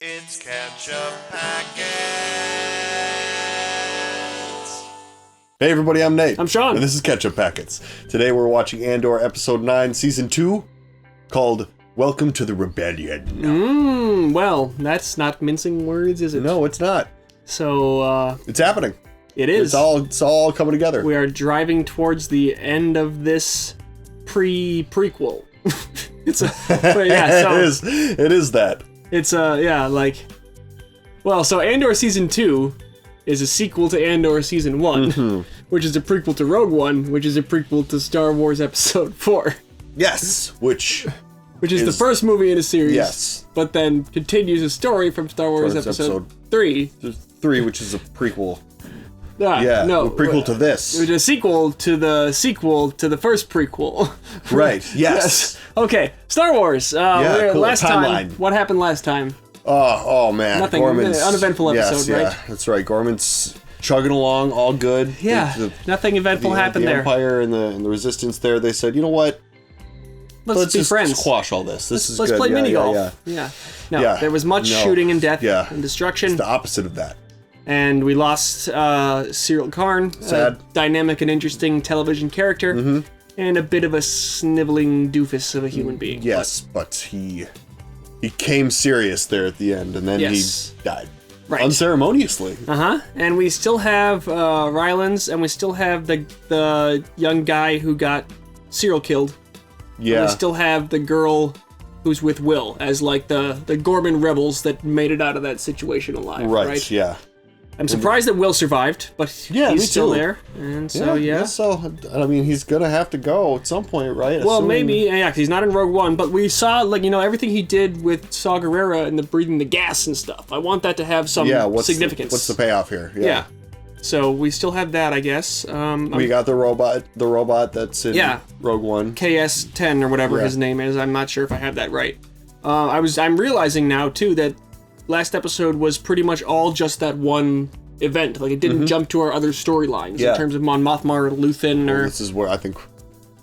It's Ketchup Packets. Hey everybody, I'm Nate. I'm Sean. And this is Ketchup Packets. Today we're watching ANDOR Episode 9, Season 2, called Welcome to the Rebellion. Well, that's not mincing words, is it? No, it's not. So, It's happening. it is. It's all coming together. We are driving towards the end of this prequel. It's a, but yeah, so It is that. it's well, so Andor Season 2 is a sequel to Andor Season 1, which is a prequel to Rogue One, which is a prequel to Star Wars Episode 4. Yes, which is the first movie in a series. Yes. But then continues a story from Star Wars Episode 3. There's 3, which is a prequel. Yeah, no, a prequel to this. It was a sequel to the first prequel. Right, yes. Okay, Star Wars. Cool. Last Timeline. time, what happened last time? Oh man. Nothing. Gorman's, Uneventful episode, right? Yeah, that's right. Gorman's chugging along, all good. Yeah, nothing eventful happened the there. Empire and the Resistance there, they said, you know what? Let's be just friends. Squash all this. This Let's is good. play mini golf. Yeah. No, Yeah. there was much shooting and death and destruction. It's the opposite of that. And we lost Cyril Karn, Sad. a dynamic and interesting television character, and a bit of a sniveling doofus of a human being. Yes, but he came serious there at the end, and then Yes. he died. Right. Unceremoniously. And we still have Rylands, and we still have the young guy who got Cyril killed. Yeah. And we still have the girl who's with Will as like the Gorman rebels that made it out of that situation alive. Right. Yeah. I'm surprised that Will survived, but Yeah, me he's still too. there, and so yeah. So I mean, he's gonna have to go at some point, right? Well, Assuming- maybe, yeah, 'cause he's not in Rogue One, but we saw, everything he did with Saw Gerrera and the breathing the gas and stuff. I want that to have some significance. What's the payoff here? Yeah. So we still have that, I guess. We got the robot that's in Rogue One. KS-10 or whatever his name is. I'm not sure if I have that right. I'm realizing now, too, that last episode was pretty much all just that one event. Like, it didn't jump to our other storylines in terms of Mon Mothma or Luthen or... This is where I think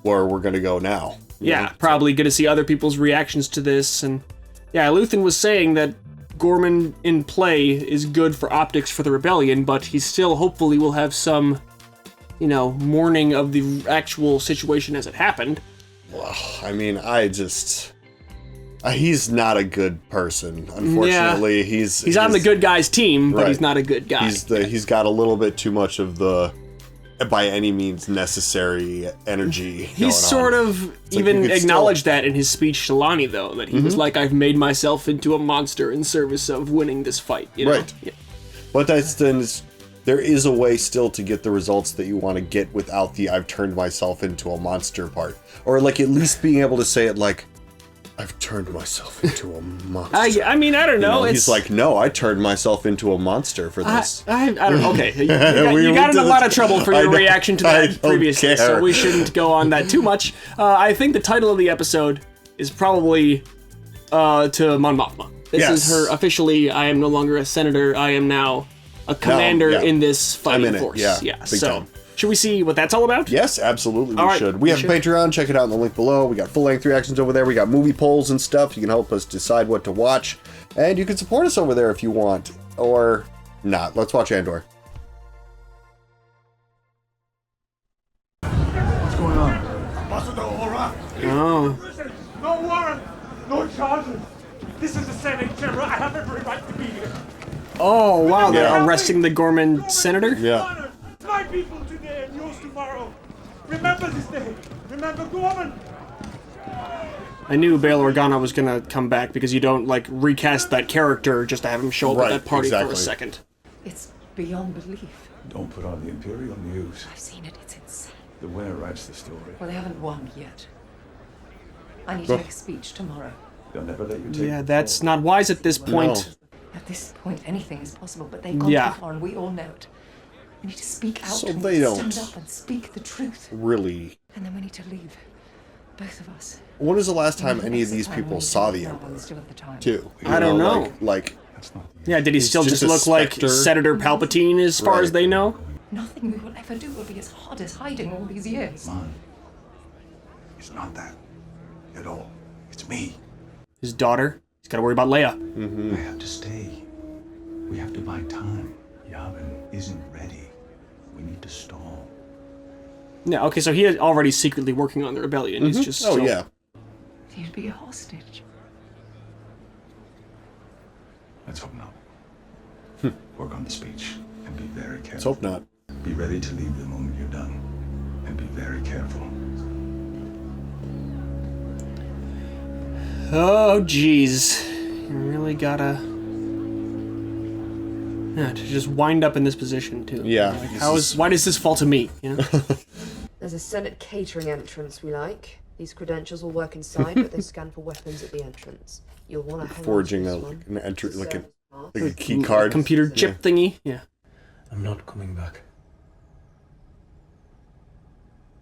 where we're gonna go now. Yeah, probably going to see other people's reactions to this. And yeah, Luthen was saying that Gorman in play is good for optics for the rebellion, but he still hopefully will have some, mourning of the actual situation as it happened. I mean, he's not a good person, unfortunately. Yeah. He's on the good guys team, but he's not a good guy. He's got a little bit too much of the, by any means necessary, energy. He's sort of even acknowledged that in his speech to Lonnie, though, that he was like, I've made myself into a monster in service of winning this fight. You know? Right. Yeah. But there is a way still to get the results that you want to get without the I've turned myself into a monster part. Or like at least being able to say it like, I've turned myself into a monster. I mean, I don't know. He's like, no, I turned myself into a monster for this. I don't know. Okay, you got in a lot of trouble for your reaction to that previously, so we shouldn't go on that too much. I think the title of the episode is probably to Mon Mothma. This is her officially, I am no longer a senator, I am now a commander in this fighting force. Yeah, big so time. should we see what that's all about? Yes, absolutely we should. We have a Patreon, check it out in the link below. We got full-length reactions over there. We got movie polls and stuff. You can help us decide what to watch. And you can support us over there if you want. Or not. Let's watch Andor. What's going on? Oh. No warrant! No charges! This is the Senate chamber. I have every right to be here. Oh, wow, they're arresting the Gorman senator? Yeah. My people today and yours tomorrow. Remember this day. Remember Gorman. I knew Bail Organa was gonna come back because you don't, recast that character just to have him show up at that party for a second. It's beyond belief. Don't put on the Imperial news. I've seen it. It's insane. The winner writes the story. Well, they haven't won yet. I need to make a speech tomorrow. They'll never let you take Yeah, the that's fall. not wise at this point. At this point, anything is possible, but they've gone too far, and we all know it. We need to speak out. So and they don't stand up and speak the truth. Really. And then we need to leave. Both of us. When was the last time any of these people saw the Emperor? Too. I don't know. That's not the Yeah, did he still just just a look like specter. Senator Palpatine as far as they know? Nothing we will ever do will be as hard as hiding all these years. man. It's not that at all. It's me. His daughter? He's got to worry about Leia. I have to stay. We have to buy time. Yavin isn't ready. We need to stall. Yeah, okay, so he is already secretly working on the rebellion. He's just Oh, still... yeah. You'd be a hostage. Let's hope not. Work on the speech and be very careful. Let's hope not. Be ready to leave the moment you're done. And be very careful. Oh, jeez. You really gotta... Yeah, to just wind up in this position, too. Yeah. Like, why does this fall to me, you know? There's a Senate catering entrance we like. These credentials will work inside, but they scan for weapons at the entrance. You'll want to hang Forging on a, to like, this an entry, one. like a Service pass. key card. Computer chip thingy, yeah. I'm not coming back.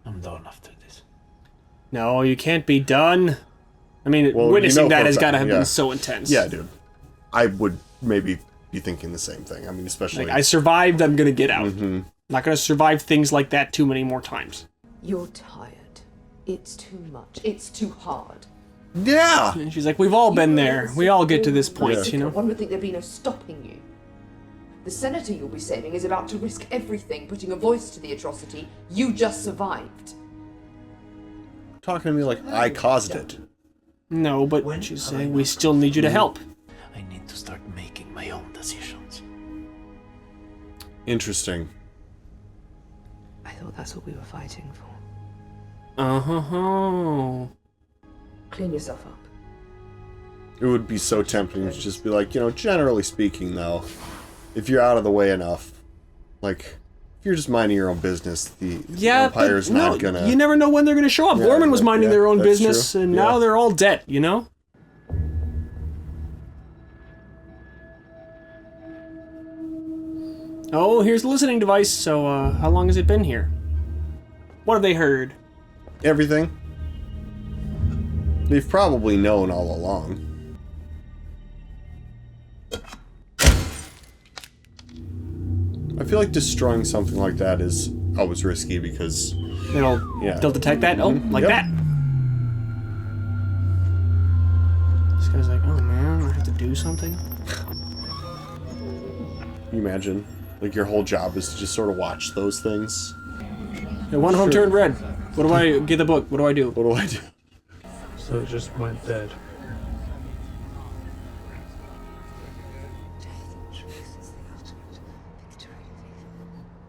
I'm done after this. No, you can't be done. I mean, Well, witnessing you know that for a has got to fact, have yeah. been so intense. Yeah, dude. I would maybe be thinking the same thing. I mean, especially... Like, I survived, I'm gonna get out. Mm-hmm. Not gonna survive things like that too many more times. You're tired. It's too much. It's too hard. Yeah! And she's like, we've all been there. We all get to this point, you know? One would think there'd be no stopping you. The senator you'll be saving is about to risk everything, putting a voice to the atrocity you just survived. Talking to me like I caused it. No, but she's saying we still need you to help. I need to start making my own decisions. Interesting. I thought that's what we were fighting for. Uh-huh. Clean yourself up. It would be so tempting to just be like, you know, generally speaking, though, if you're out of the way enough, like, if you're just minding your own business, the Empire's not gonna... You never know when they're gonna show up. Yeah, Gorman was minding their own that's business, true. and Yeah. now they're all dead, you know? Oh, here's the listening device, so, how long has it been here? What have they heard? Everything. They've probably known all along. I feel like destroying something like that is always risky because... They'll detect that? Oh, like Yep. that. This guy's like, oh man, I have to do something? You imagine, like, your whole job is to just sort of watch those things. Yeah, one home turned red. What do I get the book? What do I do? What do I do? So it just went dead.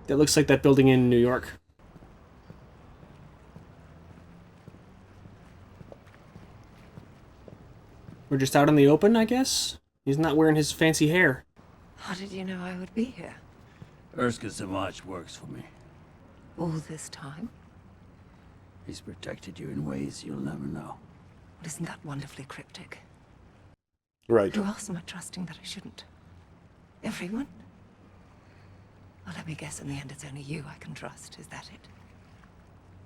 That looks like that building in New York. We're just out in the open, I guess? He's not wearing his fancy hair. How did you know I would be here? Erskine Samaj works for me. All this time? He's protected you in ways you'll never know. Well, isn't that wonderfully cryptic? Right. Who else am I trusting that I shouldn't? Everyone? Well, let me guess, in the end it's only you I can trust. Is that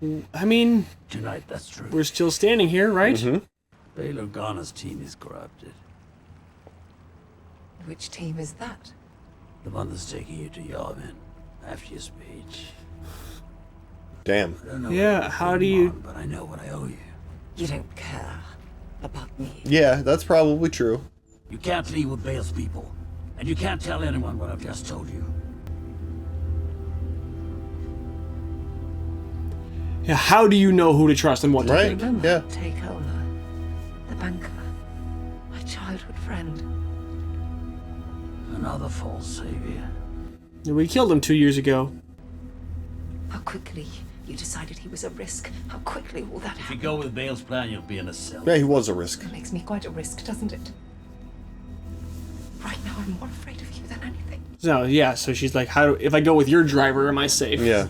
it? I mean, Tonight, that's true. we're still standing here, right? Mm-hmm. Bail Organa's team is corrupted. Which team is that? The one that's taking you to Yavin after your speech. Damn. I don't know Yeah, what how you're do you- on, but I know what I owe you. You don't care about me. Yeah, that's probably true. You can't leave with Bale's people. And you can't tell anyone what I've just told you. Yeah, how do you know who to trust and what to Right? think? Yeah. Take over. The banker. My childhood friend. Another false savior. We killed him 2 years ago. How quickly you decided he was a risk. How quickly all that If you happened. go with Bale's plan, you'll be in a cell. Yeah, he was a risk. It makes me quite a risk, doesn't it? Right now I'm more afraid of you than anything. So, yeah, so she's like, if I go with your driver, am I safe? Yeah.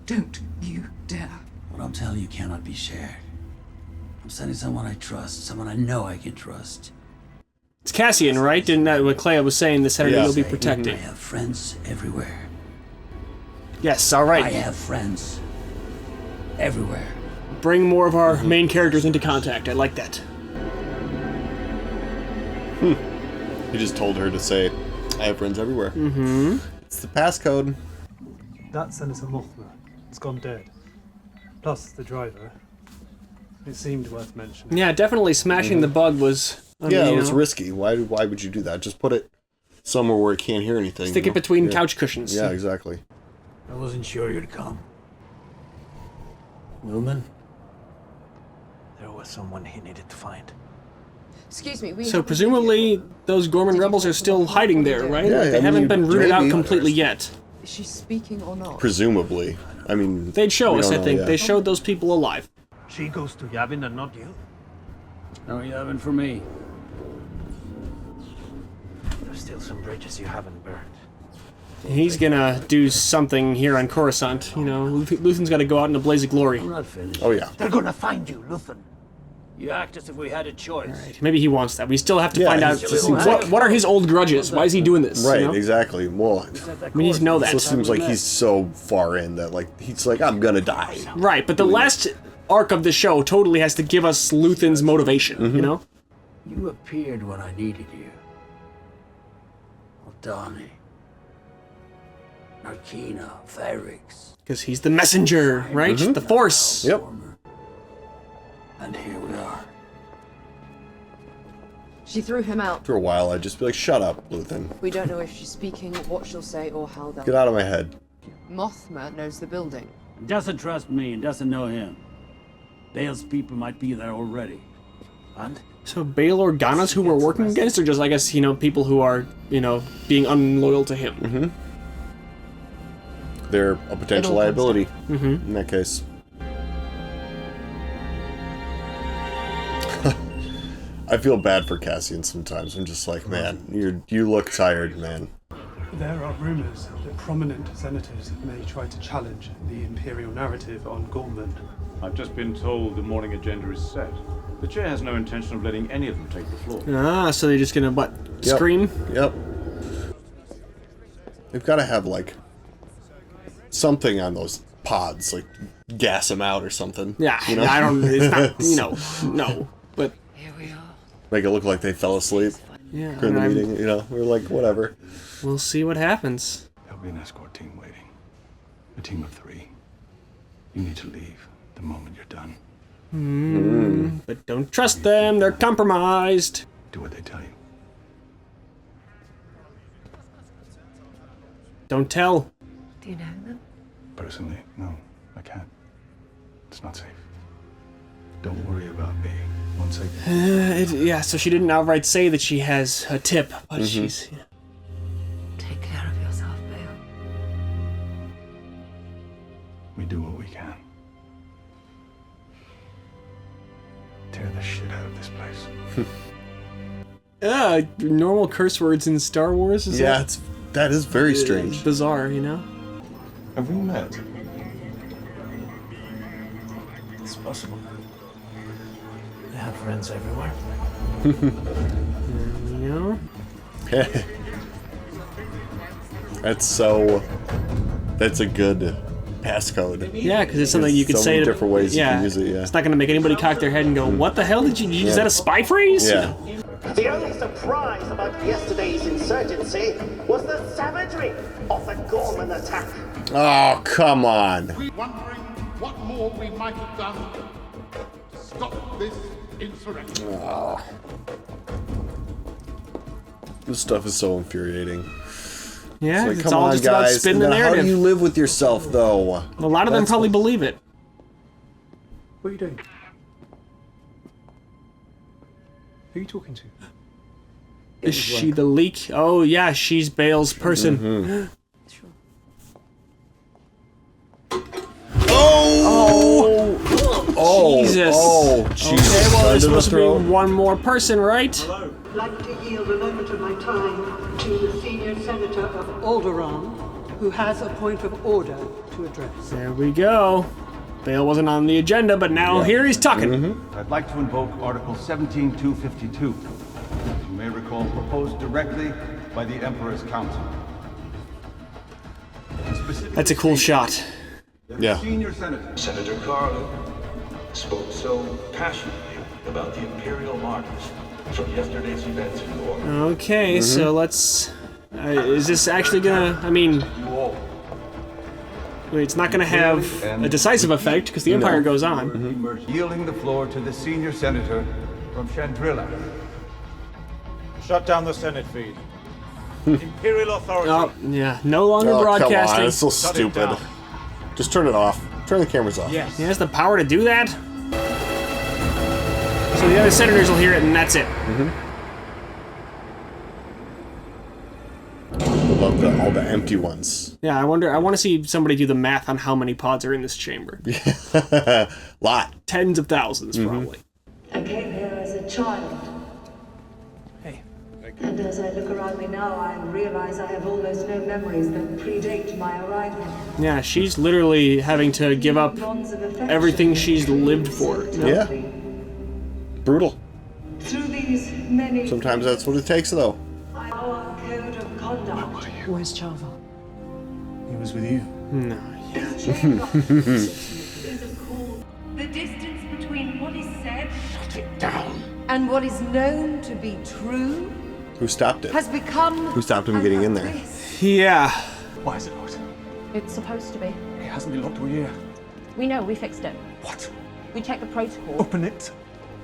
Don't you dare. What I'm telling you cannot be shared. I'm sending someone I trust, someone I know I can trust. It's Cassian, right? Didn't that what Clea was saying? The senator Yeah. will be I protected. have friends everywhere. Yes, all I right. have friends everywhere. Bring more of our main characters into contact. I like that. He just told her to say, I have friends everywhere. Mm-hmm. It's the passcode. That Senator Mothma has gone dead. Plus the driver. It seemed worth mentioning. Yeah, definitely smashing the bug was It was risky. Why would you do that? Just put it somewhere where it can't hear anything. Stick it between couch cushions. Yeah, exactly. I wasn't sure you'd come. Lumen? There was someone he needed to find. Excuse me, So presumably those Gorman rebels are still hiding there, right? Yeah, They haven't been rooted out completely yet. Is she speaking or not? Presumably. I mean... They'd show us, I think. Yeah. They showed those people alive. She goes to Yavin and not you? No Yavin for me. There's still some bridges you haven't burned. He's gonna do something here on Coruscant. You know, Luthen's gotta go out in a blaze of glory. I'm not finished. Oh, yeah. They're gonna find you, Luthen. You act as if we had a choice. Right. Maybe he wants that. We still have to Yeah, find out it just seems what are his old grudges. Why is he doing this? Right, you know? exactly. Well, We need to know it that. seems like he's so far in that, like, he's like, I'm gonna die. Right, but the last arc of the show totally has to give us Luthen's motivation, you know? You appeared when I needed you. Aldani. Narkina, Ferrix. Because he's the messenger, right? The Force. Yep. And here we are. She threw him out. For a while, I'd just be like, shut up, Luthen. We don't know if she's speaking, what she'll say, or how they'll... Get out of my head. Mothma knows the building. Doesn't trust me and doesn't know him. Dale's people might be there already. And? So Bail Organa's who we're working against, or just, I guess, you know, people who are, you know, being unloyal to him? They're a potential liability in that case. I feel bad for Cassian sometimes. I'm just like, man, you look tired, man. There are rumors that prominent senators may try to challenge the imperial narrative on Gorman. I've just been told the morning agenda is set. The chair has no intention of letting any of them take the floor. Ah, so they're just gonna, what, scream? Yep. They've got to have, like, something on those pods, like, gas them out or something. Yeah, you know? I don't, it's not, you know, no, but... Here we are. Make it look like they fell asleep Yeah, during the meeting, you know? We're like, whatever. We'll see what happens. There'll be an escort team waiting. A team of 3. You need to leave the moment you're done. But don't trust them, they're compromised. Do what they tell you. Don't tell. Do you know them? Personally, no, I can't. It's not safe. Don't worry about me. Once I get... Yeah, so she didn't outright say that she has a tip, but she's... Yeah. Take care of yourself, Bale. We do what we can. Tear the shit out of this place. Normal curse words in Star Wars? Is that is very strange. Bizarre, you know? Have we met? It's possible. They have friends everywhere. You know? That's a good passcode. Yeah, because it's something you could so say many to... different ways you can use it, yeah. It's not going to make anybody cock their head and go, what the hell did you use? Is that a spy phrase? Yeah. The only surprise about yesterday's insurgency was the savagery of the Gorman attack. Oh, come on. We're wondering what more we might have done to stop this insurrection. Oh. This stuff is so infuriating. Yeah, like, it's come all on, just about guys. spinning the And then narrative. How do you live with yourself, though? A lot of them probably believe it. What are you doing? Who are you talking to? Is she the leak? Oh, yeah, she's Bale's person. Oh! Jesus. Oh, Jesus. Okay, well, there's supposed to be throat. one more person, right? I'd like to yield a moment of my time to the senior senator of Alderaan, who has a point of order to address. There we go. Bale wasn't on the agenda, but now here he's talking. I'd like to invoke Article 17252. As you may recall, proposed directly by the Emperor's Council. That's a cool shot. Yeah. Senior Senator. Senator Carlin spoke so passionately about the Imperial martyrs from yesterday's events in War. Okay, so let's... is this actually gonna... I mean... It's not gonna have a decisive effect, because the Empire goes on. Yielding the floor to the Senior Senator from Chandrila. Shut down the Senate feed. Imperial authority. Oh, yeah. No longer Oh, broadcasting. come on. It's so Shut it stupid. down. Just turn it off. Turn the cameras off. Yes. He has the power to do that? So the other senators will hear it, and that's it. Love all the empty ones. Yeah, I want to see somebody do the math on how many pods are in this chamber. Lot. Tens of thousands, probably. I came here as a child. Hey. And as I look around me now, I realize I have almost no memories that predate my arrival. Yeah, she's literally having to give up everything she's lived for. You know? Yeah. Brutal. Through these many Sometimes that's what it takes, though. our code of conduct. Where's Chava? He was with you. No. The distance between what is said Down. And what is known to be true Who stopped it? has become. Who stopped him getting in there? Yeah. Why is it locked? It's supposed to be. It hasn't been locked all year. We know, we fixed it. What? We checked the protocol. Open it.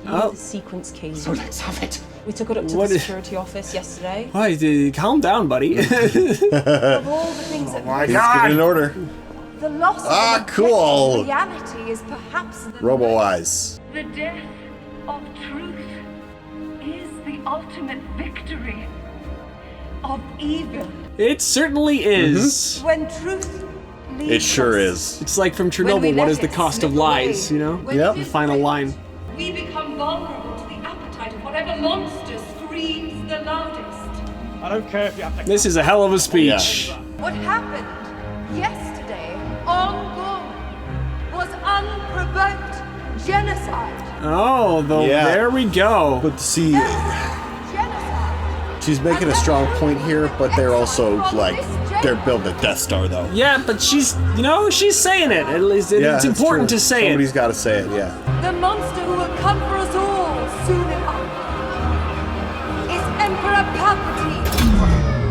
Oh. The sequence key. So let's have it. We took it up to What the is- security office yesterday. Why? Calm down, buddy. Of all the things that my He's God. getting in order. the loss of Ah, an objective cool. reality is perhaps the Robo Eyes. The death of truth is the ultimate victory of evil. It certainly is. when truth leads It sure us, is. It's like from When we Chernobyl, what let is the it cost of slip away, lies, you know? when Yep. The final line. We become vulnerable to the appetite of whatever monster screams the loudest. I don't care if you have to. This is a hell of a speech. What happened yesterday on Gorman was unprovoked genocide. Oh, Yeah. there we go. But see, Genocide. she's making a strong point here, but they're also, like, they're building a Death Star, though. Yeah, but she's, you know, she's saying it. At least Yeah, it's that's important true. to say Somebody's it. got to say it, yeah. The monster who will come for us all soon enough is Emperor Palpatine.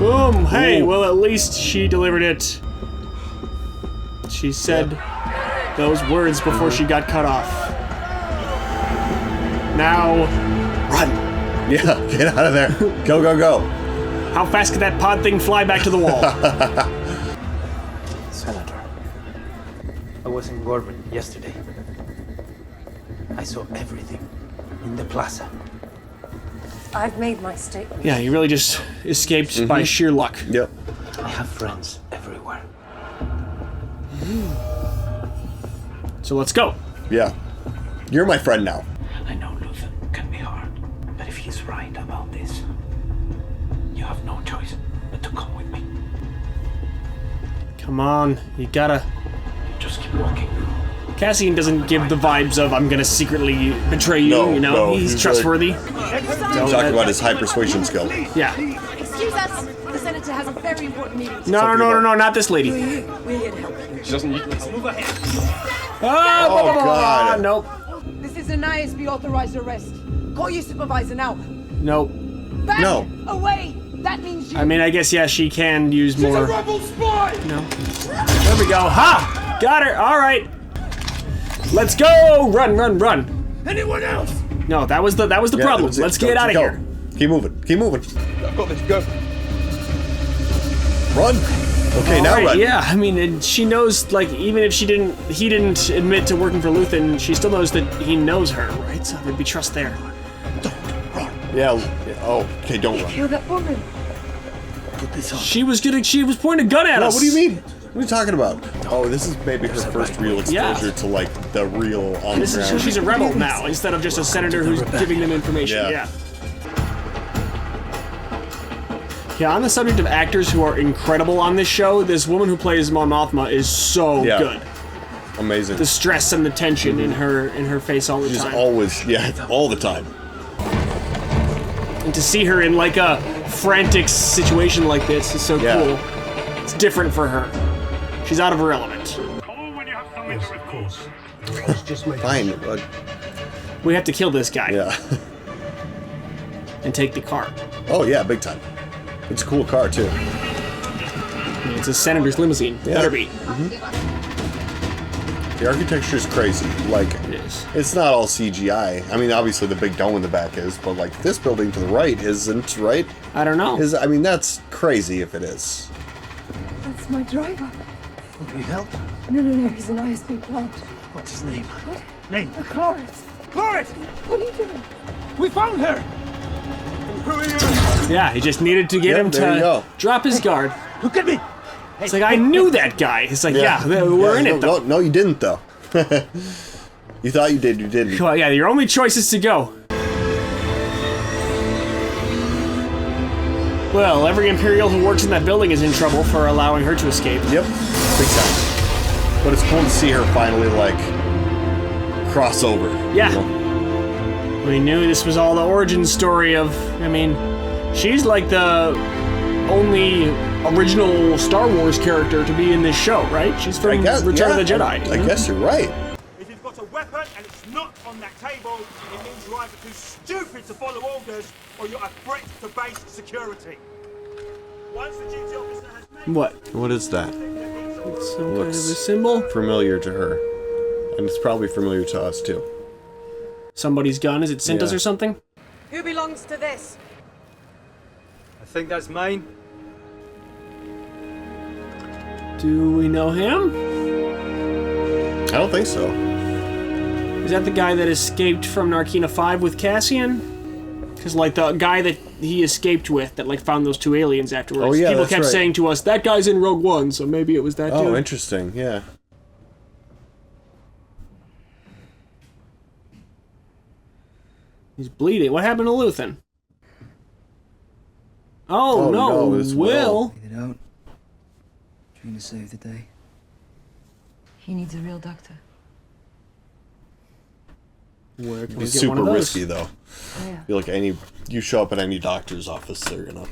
Boom. Hey, Ooh. well, at least she delivered it. She said those words before she got cut off. Now, run. Yeah, get out of there. Go, go, go. How fast could that pod thing fly back to the wall? Senator, I was in Gorman yesterday. I saw everything in the plaza. I've made my statement. Yeah, he really just escaped by sheer luck. Yep. I have friends everywhere. So let's go. Yeah. You're my friend now. I know Luthen can be hard, but if he's right about this, you have no choice but to come with me. Come on, you gotta. Just keep walking. Cassian doesn't give the vibes of I'm gonna secretly betray you. No, you know, no, he's he's trustworthy. He's talking about his high persuasion skill. Yeah. Excuse us, the senator has a very important meeting. No, not this lady. We're here to help you. She doesn't. Oh, God. Nope. This is an ISB authorized arrest. Call your supervisor now. Nope. Back No. away. That means you. I mean, I guess yeah, she can use more. rebel spy. No. There we go. Ha! Got her. All right. Let's go. Run, run, run. Anyone else? No, that was the Yeah, problem. that was it. Let's Go, get out of go. here. Keep moving. Keep moving. I've got this. Go. Run. Okay, now Alright, run. Yeah, I mean, and she knows, like, even if he didn't admit to working for Luthen, she still knows that he knows her, right? So there'd be trust there. Yeah. Oh, okay, don't run. Kill that woman. Put this on. She was pointing a gun at No, us. what do you mean? What are you talking about? Oh, this is maybe her first real exposure to, like, the real on the ground. So she's a rebel now, instead of just a senator who's giving them information. Yeah. Yeah, on the subject of actors who are incredible on this show, this woman who plays Mon Mothma is so good. Amazing. The stress and the tension in her face all the She's time. always, all the time. And to see her in like a frantic situation like this is so cool. It's different for her. She's out of her element. Yes, of course. I was just making Fine. We have to kill this guy. Yeah. And take the car. Oh yeah, big time. It's a cool car too. It's a senator's limousine. Yeah. Better be. The architecture is crazy. Like, is. It's not all CGI. I mean, obviously the big dome in the back is, but like this building to the right isn't, right? I don't know. I mean, that's crazy if it is. That's my driver. Need help? No, he's an ISP plant. What's his name? What? Name? Cloris. Cloris! What are you doing? We found her! Who are you? Yeah, he just needed to get him to drop his guard. Look at me! It's like, I knew that guy. It's like, yeah, we're in it, though. No, you didn't, though. You thought you did, you didn't. Well, yeah, your only choice is to go. Well, every Imperial who works in that building is in trouble for allowing her to escape. Yep, big time. But it's cool to see her finally, like, cross over. Yeah. You know? We knew this was all the origin story of, I mean, she's like the only original Star Wars character to be in this show, right? She's from Return of the Jedi. I guess you're right. If you've got a weapon and it's not on that table, it means you're either too stupid to follow orders or you're a threat to base security. Once the duty officer has made... What is that? It's some kind of a symbol. Familiar to her. And it's probably familiar to us, too. Somebody's gun? Is it Cinta's or something? Who belongs to this? I think that's mine. Do we know him? I don't think so. Is that the guy that escaped from Narkina 5 with Cassian? Because, like, the guy that he escaped with, that, like, found those two aliens afterwards. Oh, yeah, people that's kept right. saying to us, that guy's in Rogue One, so maybe it was that dude. Oh, interesting, yeah. He's bleeding. What happened to Luthen? Oh, no, it's Will. Get it out. Trying to save the day. He needs a real doctor. Where can we It's get super one of those? risky, though. Yeah. I feel like you show up at any doctor's office, they're gonna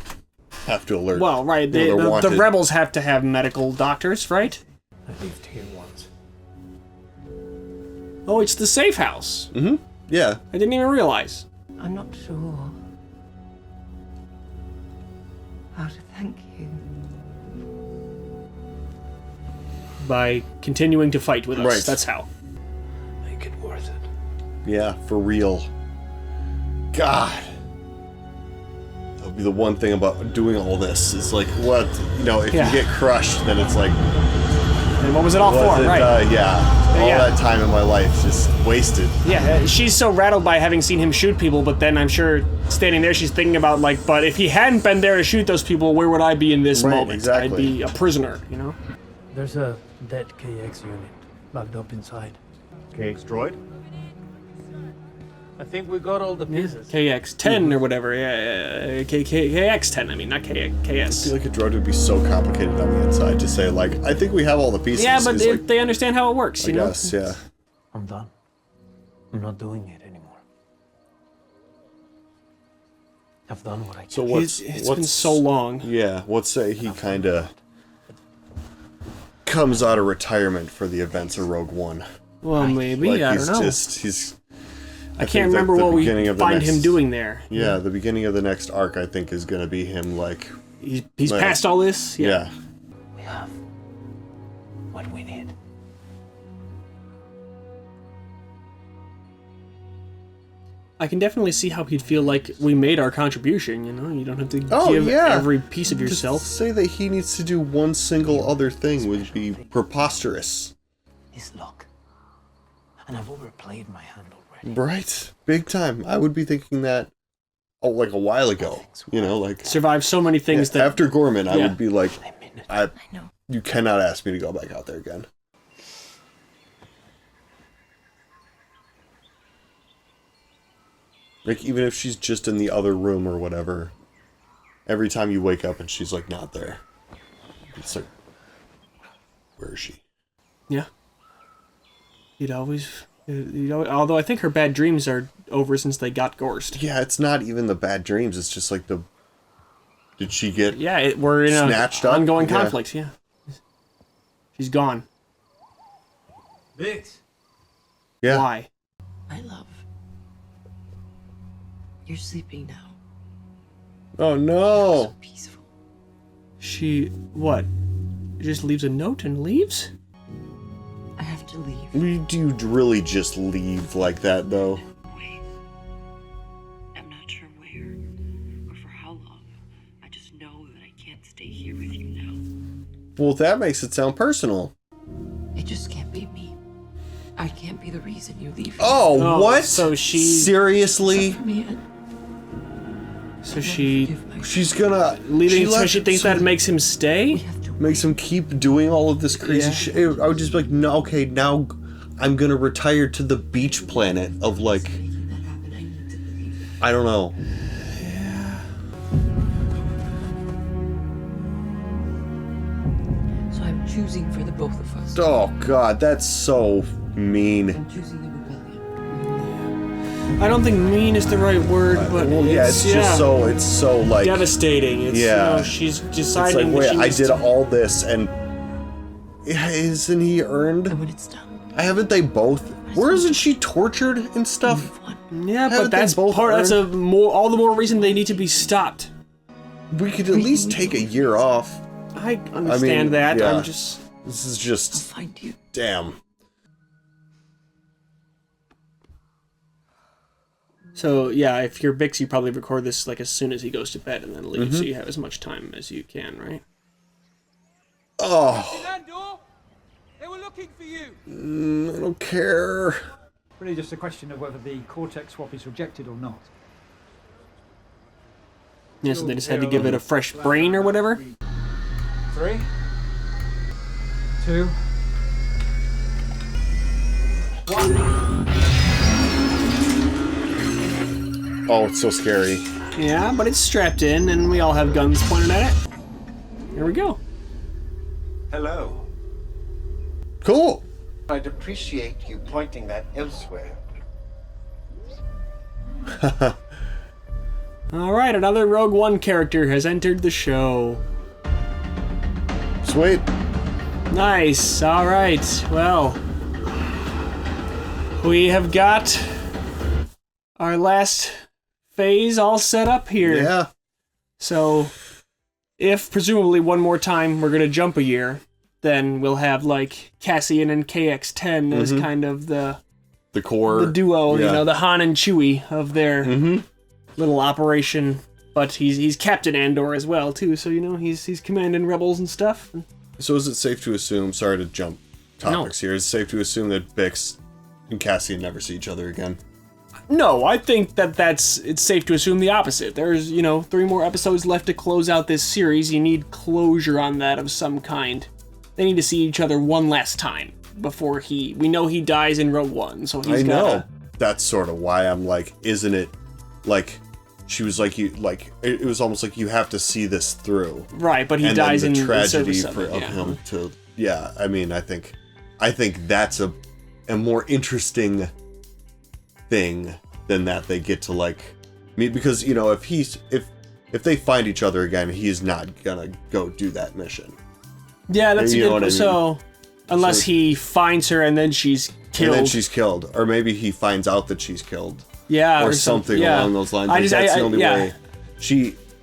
have to alert. Well, right, they're the wanted. rebels have to have medical doctors, right? I lived here once. Oh, it's the safe house. Mm-hmm. Yeah. I didn't even realize. I'm not sure how to thank you. By continuing to fight with us. Right. That's how. Make it worth it. Yeah, for real. God. That would be the one thing about doing all this. Is like, what, you know, if Yeah. you get crushed, then it's like... And what was it all for, right? All Yeah. that time in my life just wasted. Yeah, she's so rattled by having seen him shoot people, but then I'm sure standing there she's thinking about, like, but if he hadn't been there to shoot those people, where would I be in this Right, moment? exactly. I'd be a prisoner, you know? There's a dead KX unit locked up inside. KX droid? I think we got all the pieces. KX-10 or whatever, yeah, KX-10, I mean, not I KS. feel like a droid would be so complicated on the inside to say, like, I think we have all the pieces. Yeah, but is they, like, they understand how it works, you know? I guess, yeah. I'm done. I'm not doing it anymore. I've done what I can. So what's... It's been so long. Yeah, let's say he kind of comes out of retirement for the events of Rogue One. Well, maybe, Like, I he's don't know. he's... I can't remember what we find him doing there. Yeah, the beginning of the next arc, I think, is going to be him, like... He's past all this? Yeah. We have what we need. I can definitely see how he'd feel like we made our contribution, you know? You don't have to Oh, give yeah. every piece of yourself. To say that he needs to do one single other thing would be preposterous. Is luck. And I've overplayed my hand already. Right? Big time. I would be thinking that, like a while ago. You know, like... Survived so many things that... After Gorman, I Yeah. would be like, I know. you cannot ask me to go back out there again. Like, even if she's just in the other room or whatever, every time you wake up and she's, like, not there, it's like, where is she? Yeah. Although I think her bad dreams are over since they got Gorst. Yeah, it's not even the bad dreams, it's just like the... Did she get we're in snatched a up? ongoing Yeah. conflicts, yeah. She's gone. Bix. Yeah. Why? My love. You're sleeping now. Oh, no! She, what? Just leaves a note and leaves? I have to leave. Do you really just leave like that, though? I'm not sure where or for how long. I just know that I can't stay here with you now. Well, that makes it sound personal. It just can't be me. I can't be the reason you leave. Oh, what? So she... Seriously? So she's gonna... leaving so she thinks that makes him stay? Makes him keep doing all of this crazy shit. I would just be like, no, okay, now I'm gonna retire to the beach planet of, like... I don't know. So I'm choosing for the both of us. Oh, God, that's so mean. I'm choosing the rebellion. I don't think mean is the right word, but well, yeah, it's just so, it's so, like... devastating. It's, yeah. You know, she's deciding it's like, wait, that she I needs did to... all this, and... Isn't he earned? And when it's done... Haven't they both... Where isn't she tortured and stuff? Yeah, Haven't but that's they both part... That's earned? all the more reason they need to be stopped. We could at least take a year off. I understand that. Yeah. I'm just... This is just... I'll find you. Damn. So, yeah, if you're Bix, you probably record this, like, as soon as he goes to bed and then leave, so you have as much time as you can, right? Oh. ANDOR, they were looking for you. I don't care. Really just a question of whether the cortex swap is rejected or not. Yeah, so they just had to give it a fresh brain or whatever? 3, 2, 1. Oh, it's so scary. Yeah, but it's strapped in, and we all have guns pointed at it. Here we go. Hello. Cool. I'd appreciate you pointing that elsewhere. Alright, another Rogue One character has entered the show. Sweet. Nice. Alright, well. We have got our last phase all set up here. Yeah. So, if presumably one more time we're gonna jump a year, then we'll have like Cassian and KX-10 as kind of the core, the duo, yeah. you know, the Han and Chewie of their little operation. But he's Captain Andor as well too, so you know he's commanding rebels and stuff. So is it safe to assume? Sorry to jump topics here. Is it safe to assume that Bix and Cassian never see each other again? No, I think it's safe to assume the opposite. There's, you know, 3 more episodes left to close out this series. You need closure on that of some kind. They need to see each other one last time before we know he dies in Rogue One, so he's know. That's sort of why I'm like, isn't it, like, she was like, it was almost like you have to see this through. Right, but he and dies then in the tragedy service of him to, yeah, I mean, I think that's a more interesting thing than that they get to like meet, because you know if they find each other again, he's not gonna go do that mission. Yeah, that's you know good. So unless he finds her and then she's killed. And then she's killed, or maybe he finds out that she's killed. Yeah, or something along those lines. That's the only way.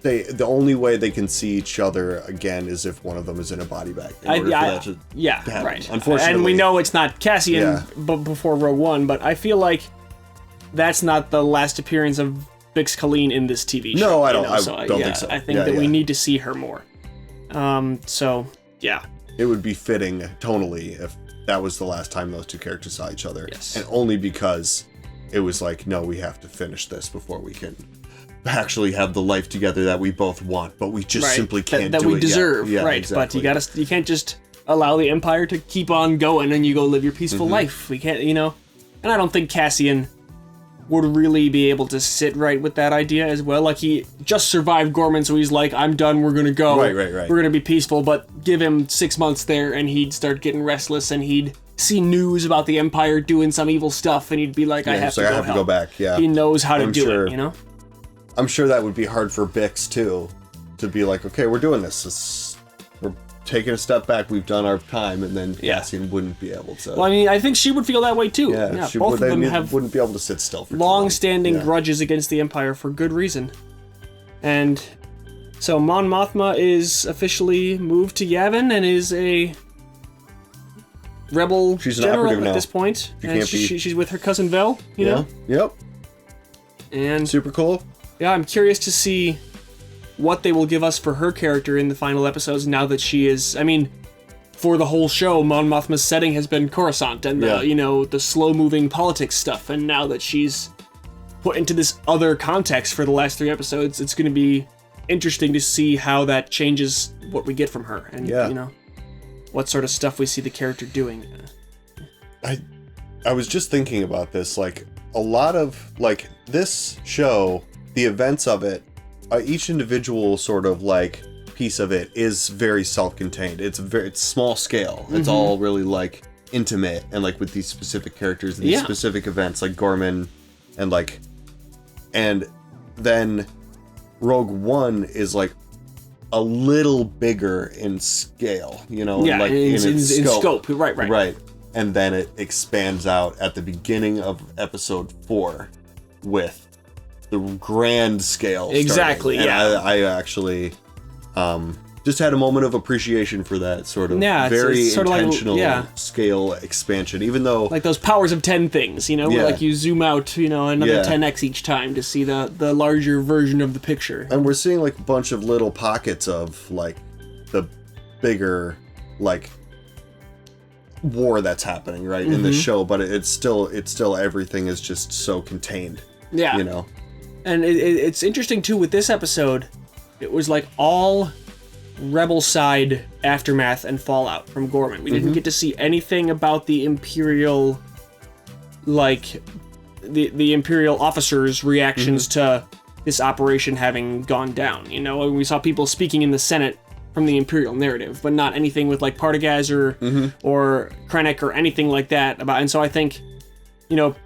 The only way they can see each other again is if one of them is in a body bag. Right. Unfortunately, and we know it's not Cassian before Rogue One, but I feel like that's not the last appearance of Bix Cassian in this TV show. No, I don't. So, I don't think so. I think that we need to see her more. So yeah, it would be fitting tonally if that was the last time those two characters saw each other. Yes, and only because it was like, no, we have to finish this before we can actually have the life together that we both want, but we just simply can't that do we it deserve. yet. Yeah, right, exactly. But you can't just allow the Empire to keep on going and you go live your peaceful life. We can't, you know. And I don't think Cassian would really be able to sit right with that idea as well. Like, he just survived Gorman, so he's like, I'm done, we're gonna go. Right. We're gonna be peaceful, but give him 6 months there and he'd start getting restless and he'd see news about the Empire doing some evil stuff and he'd be like, I have to go back. Yeah. He knows how to do it, you know? I'm sure that would be hard for Bix too, to be like, okay, we're doing this. We're taking a step back. We've done our time, and then Cassian wouldn't be able to. Well, I mean, I think she would feel that way too. Yeah, both of them wouldn't be able to sit still for long-standing grudges against the Empire for good reason. And so Mon Mothma is officially moved to Yavin and is a rebel She's an general operative at now. this point. She And can't be- she's with her cousin Vel, you know? Yep. And super cool. Yeah, I'm curious to see what they will give us for her character in the final episodes now that she is, I mean, for the whole show, Mon Mothma's setting has been Coruscant and the slow-moving politics stuff, and now that she's put into this other context for the last 3 episodes, it's going to be interesting to see how that changes what we get from her, and what sort of stuff we see the character doing. I was just thinking about this, like, a lot of, like, this show, the events of it, each individual sort of, like, piece of it is very self-contained. It's small scale. It's all really, like, intimate, and, like, with these specific characters and these specific events, like Gorman, and, like, and then Rogue One is, like, a little bigger in scale, like in scope. Right. And then it expands out at the beginning of episode 4 with the grand scale. Exactly, starting. And I actually just had a moment of appreciation for that sort of very it's sort intentional of like, scale expansion, even though... Like those powers of 10 things, where like you zoom out, another 10x each time to see the larger version of the picture. And we're seeing like a bunch of little pockets of like the bigger like war that's happening in the show, but it's still everything is just so contained. Yeah. And it's interesting too with this episode, it was like all Rebel side aftermath and fallout from Gorman. We didn't get to see anything about the Imperial, like the Imperial officers' reactions to this operation having gone down. We saw people speaking in the Senate from the Imperial narrative, but not anything with like Partagaz or Krennic or anything like that about. And so I think,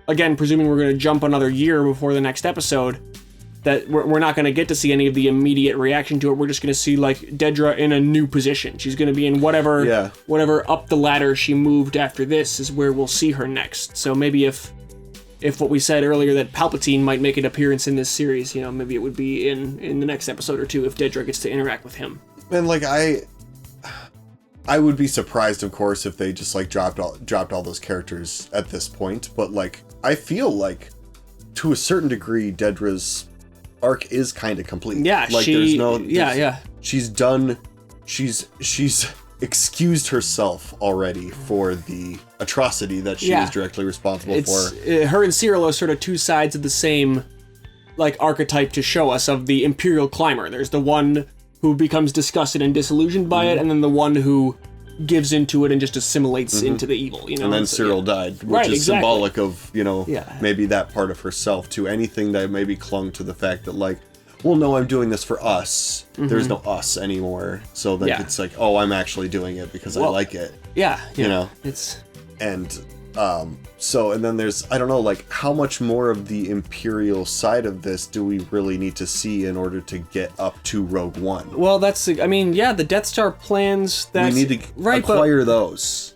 again, presuming we're going to jump another year before the next episode, that we're not going to get to see any of the immediate reaction to it. We're just going to see like Dedra in a new position. She's going to be in whatever up the ladder she moved after this is where we'll see her next. So maybe if what we said earlier that Palpatine might make an appearance in this series, maybe it would be in the next episode or 2 if Dedra gets to interact with him. And like I would be surprised, of course, if they just like dropped all those characters at this point. But like I feel like to a certain degree, Dedra's arc is kind of complete. Yeah, like she's done. She's excused herself already for the atrocity that she is directly responsible for. Her and Cyril are sort of two sides of the same like archetype to show us of the Imperial climber. There's the one who becomes disgusted and disillusioned by it, and then the one who gives into it and just assimilates into the evil, And then Cyril died, which is symbolic of, maybe that part of herself too. Anything that maybe clung to the fact that like, well, no, I'm doing this for us. There's no us anymore. So then it's like, oh, I'm actually doing it because I like it. Yeah. It's... And, so, and then there's, I don't know, like, how much more of the Imperial side of this do we really need to see in order to get up to Rogue One? Well, the Death Star plans that... We need to acquire those.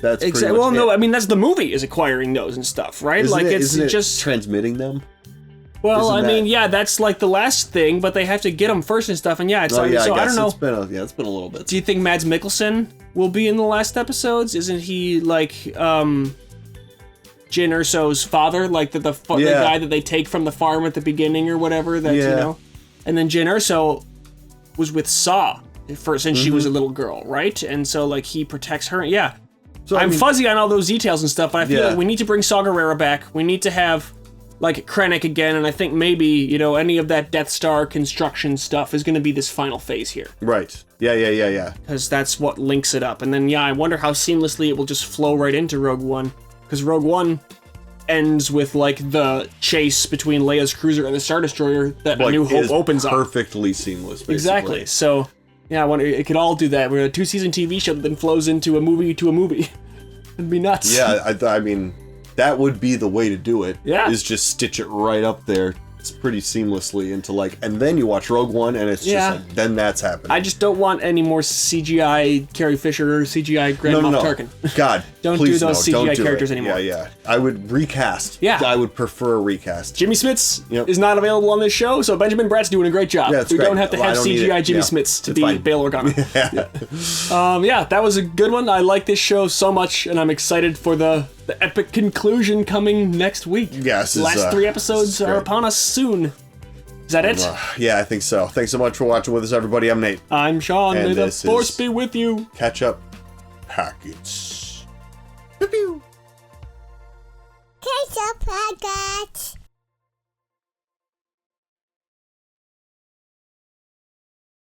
That's pretty much Well, no, it. I mean, that's the movie is acquiring those and stuff, right? Isn't it just transmitting them? Well, that's like the last thing, but they have to get them first and stuff, and I don't know. It's been a little bit. Do you think Mads Mikkelsen will be in the last episodes? Isn't he like Jyn Erso's father, like the guy that they take from the farm at the beginning or whatever? And then Jyn Erso was with Saw since she was a little girl, right? And so like he protects her. Yeah. So I'm fuzzy on all those details and stuff, but I feel like we need to bring Saw Gerrera back. We need to have like Krennic again, and I think maybe, any of that Death Star construction stuff is going to be this final phase here. Right. Yeah. Because that's what links it up. And then, I wonder how seamlessly it will just flow right into Rogue One. Because Rogue One ends with, like, the chase between Leia's cruiser and the Star Destroyer that A New Hope opens up. Perfectly seamless, basically. Exactly. So, I wonder, it could all do that. We're a 2-season TV show that then flows into a movie to a movie. It'd be nuts. Yeah, I mean... That would be the way to do it. Yeah. Is just stitch it right up there. It's pretty seamlessly into like, and then you watch Rogue One and it's just like, then that's happening. I just don't want any more CGI Carrie Fisher or CGI Grand Moff Tarkin. God, Don't Please do those no, CGI don't do characters it. anymore. Yeah. I would recast. Yeah. I would prefer a recast. Jimmy Smits is not available on this show, so Benjamin Bratt's doing a great job. Yeah, it's we great. don't have to have CGI Jimmy Yeah, Smits to it's be fine. Bail Organa. Yeah, that was a good one. I like this show so much, and I'm excited for the epic conclusion coming next week. Yes, the last 3 episodes are upon us soon. Is that it? Yeah, I think so. Thanks so much for watching with us, everybody. I'm Nate. I'm Sean. And May the this force is be with you. Catch Up Packets. Catch up, I got.